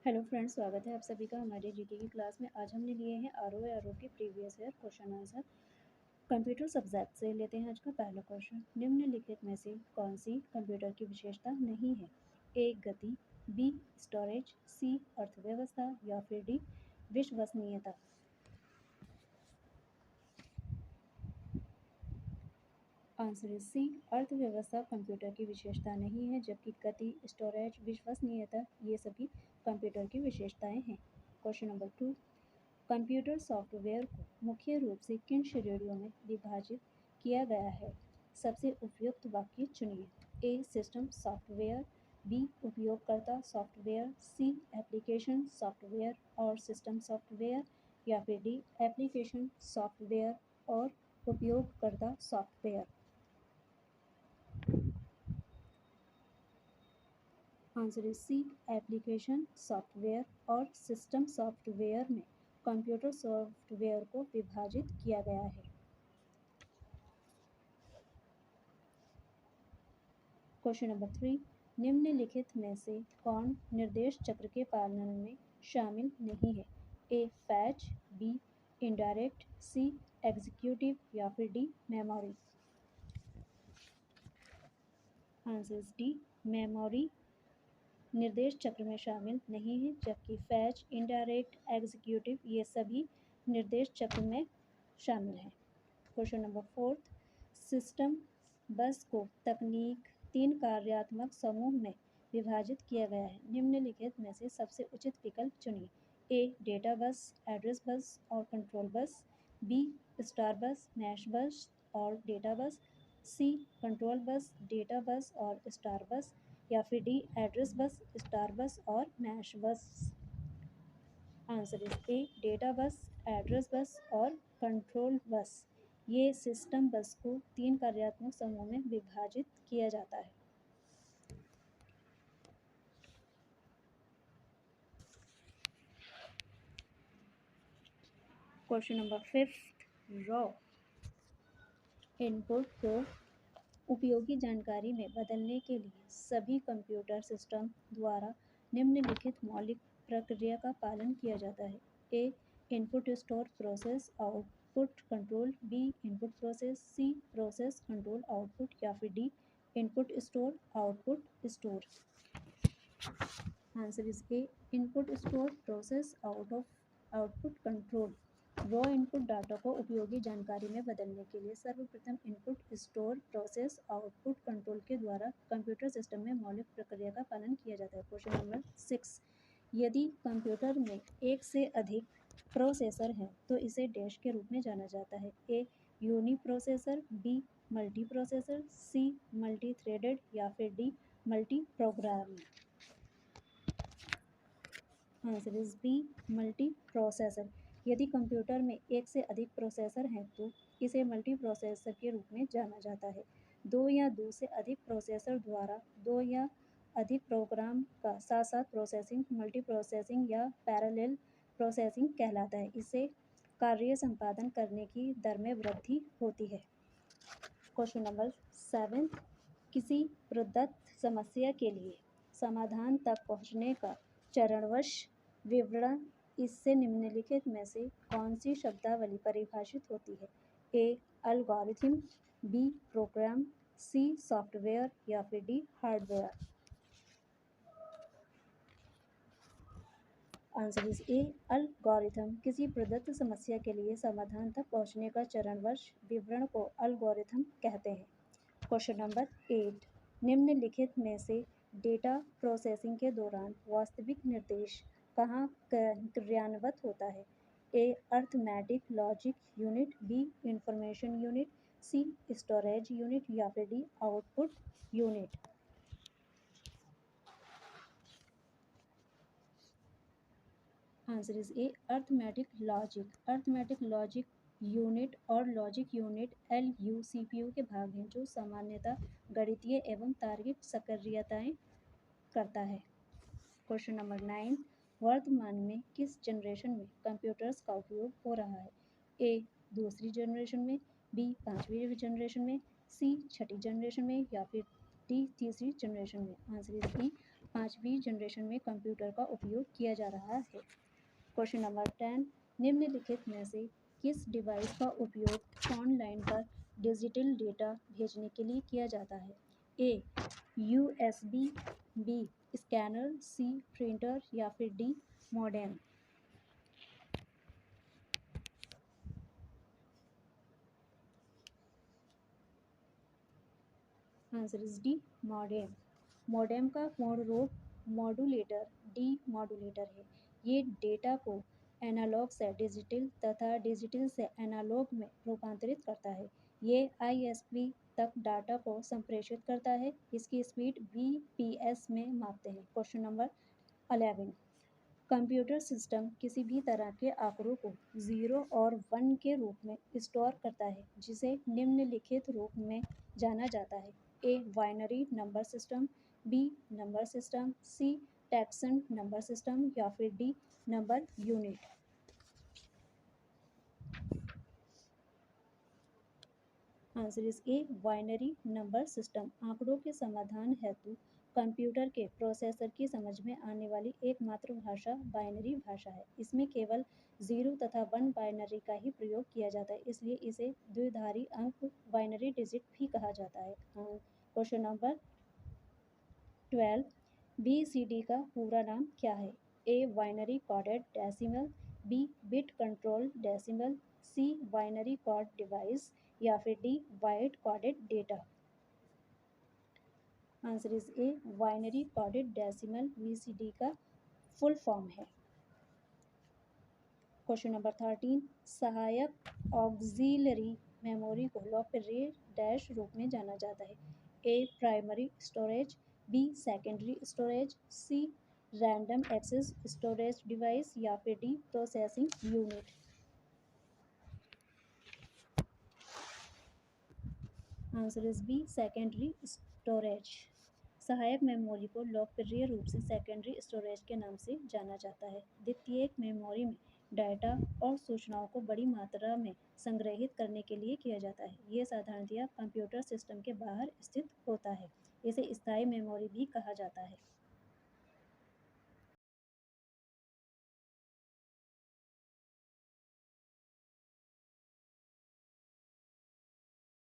Hello friends, स्वागत है आप सभी का हमारे जीके की क्लास में। आज हमने लिए हैं आरओ के previous year question answer computer subject से। लेते हैं आज का पहला क्वेश्चन। निम्नलिखित में से कौन सी कंप्यूटर की विशेषता नहीं है? ए गति, बी स्टोरेज, सी अर्थव्यवस्था या फिर डी विश्वसनीयता। आंसर इज सी, अर्थव्यवस्था कंप्यूटर की विशेषता नहीं है, जबकि गति, स्टोरेज, विश्वसनीयता ये सभी कंप्यूटर की विशेषताएं हैं। Question number 2। कंप्यूटर सॉफ्टवेयर को मुख्य रूप से किन श्रेणियों में विभाजित किया गया है? सबसे उपयुक्त वाक्य चुनिए। ए सिस्टम सॉफ्टवेयर, बी उपयोगकर्ता सॉफ्टवेयर, सी एप्लीकेशन सॉफ्टवेयर और सिस्टम सॉफ्टवेयर या फिर डी एप्लीकेशन सॉफ्टवेयर और उपयोगकर्ता software. Answer is C, application software और सिस्टम सॉफ्टवेयर में कंप्यूटर सॉफ्टवेयर को विभाजित किया गया है। Question number 3। निम्नलिखित में से कौन निर्देश चक्र के पालन में शामिल नहीं है? ए फैच, बी इनडायरेक्ट, सी एग्जीक्यूटिव या फिर D memory. Answer is D, memory निर्देश चक्र में शामिल नहीं है, जबकि फैच, इनडायरेक्ट, एग्जीक्यूटिव ये सभी निर्देश चक्र में शामिल हैं। Question number 4। सिस्टम बस को तकनीक 3 कार्यात्मक समूह में विभाजित किया गया है। निम्नलिखित में से सबसे उचित विकल्प चुनिए। ए डेटा बस, एड्रेस बस और कंट्रोल बस, बी स्टार बस, मैश बस और data bus, C control bus, data bus और स्टार बस या फिर डी एड्रेस बस, स्टार बस और मैश बस। Answer is A data bus, address bus और कंट्रोल बस। ये सिस्टम बस को 3 कार्यात्मक समूह में विभाजित किया जाता है। Question number 5। रॉ इनपुट को उपयोगी जानकारी में बदलने के लिए सभी कंप्यूटर सिस्टम द्वारा निम्नलिखित मौलिक प्रक्रिया का पालन किया जाता है। A input store process output control, B input process, C process control output या फिर D input store output store. Answer is A input store process output control. Raw input data को उपयोगी जानकारी में बदलने के लिए सर्वप्रथम input store process output control के द्वारा कंप्यूटर सिस्टम में मौलिक प्रक्रिया का पालन किया जाता है। Question number 6। यदि कंप्यूटर में एक से अधिक प्रोसेसर हैं तो इसे डैश के रूप में जाना जाता है। A uniprocessor, B multiprocessor, C multithreaded या फिर D multiprogram. Answer is B multiprocessor. यदि कंप्यूटर में एक से अधिक प्रोसेसर हैं तो इसे मल्टी प्रोसेसर के रूप में जाना जाता है। दो या दो से अधिक प्रोसेसर द्वारा दो या अधिक प्रोग्राम का साथ साथ प्रोसेसिंग मल्टी प्रोसेसिंग या पैरेलल प्रोसेसिंग कहलाता है। इससे कार्य संपादन करने की दर में वृद्धि होती है। Question number 7। किसी प्रदत्त समस्या के लिए समाधान तक पहुंचने का चरणवश विवरण इससे निम्नलिखित में से कौन सी शब्दावली परिभाषित होती है? ए एल्गोरिथम, बी प्रोग्राम, सी सॉफ्टवेयर या फिर D hardware. Answer is A algorithm. किसी प्रदत्त समस्या के लिए समाधान तक पहुंचने का चरणवश विवरण को एल्गोरिथम कहते हैं। Question number 8। निम्नलिखित में से डेटा प्रोसेसिंग के दौरान वास्तविक निर्देश कहाँ क्रियान्वित होता है? A arithmetic logic unit, B information unit, C storage unit या फिर D output unit. Answer is A arithmetic logic. Arithmetic logic unit और लॉजिक यूनिट LU CPU के भाग हैं जो सामान्यतः गणितीय एवं तार्किक सक्रियताएं करता है। Question number 9। वर्तमान में किस जनरेशन में कंप्यूटर्स का उपयोग हो रहा है? ए दूसरी जनरेशन में, बी पांचवी जनरेशन में, सी छठी जनरेशन में या फिर डी तीसरी जनरेशन में। आंसर इज बी 5वीं जनरेशन में कंप्यूटर का उपयोग किया जा रहा है। क्वेश्चन नंबर 10, निम्नलिखित में से किस डिवाइस का उपयोग ऑनलाइन पर डिजिटल डेटा भेजने के लिए किया जाता है? ए यूएसबी, बी स्कैनर, सी प्रिंटर या फिर D modem. Answer is D modem. Modem का पूर्ण रूप मॉड्यूलेटर, डी मॉड्यूलेटर है। ये डेटा को एनालॉग से डिजिटल तथा डिजिटल से एनालॉग में रूपांतरित करता है। ये आईएसपी तक डाटा को संप्रेषित करता है। इसकी स्पीड बीपीएस में मापते हैं। क्वेश्चन नंबर 11, कंप्यूटर सिस्टम किसी भी तरह के आंकड़ों को 0 और 1 के रूप में स्टोर करता है, जिसे निम्नलिखित रूप में जाना जाता है। A binary number system, B number system, C taxon number system या फिर D number unit. Answer is A binary number system. आंकड़ों के समाधान हेतु कंप्यूटर के प्रोसेसर की समझ में आने वाली एकमात्र भाषा बाइनरी भाषा है। इसमें केवल 0 तथा 1 बाइनरी का ही प्रयोग किया जाता है, इसलिए इसे द्विधारी अंक बाइनरी डिजिट भी कहा जाता है। क्वेश्चन नंबर 12, बीसीडी का पूरा नाम क्या है? A binary coded decimal, B bit control decimal, C binary code device या फिर D byte coded data. Answer is A binary coded decimal BCD का फुल फॉर्म है। क्वेश्चन नंबर 13, सहायक ऑक्सिलरी मेमोरी को लोकप्रिय डैश रूप में जाना जाता है। A primary storage, B secondary storage, C random access storage device या फिर D processing unit. Answer is B secondary storage. सहायक मेमोरी को लोकप्रिय रूप से सेकेंडरी स्टोरेज के नाम से जाना जाता है। द्वितीयक मेमोरी में डाटा और सूचनाओं को बड़ी मात्रा में संग्रहित करने के लिए किया जाता है। ये साधारणतया कंप्यूटर सिस्टम के बाहर स्थित होता है। इसे स्थायी मेमोरी भी कहा जाता है।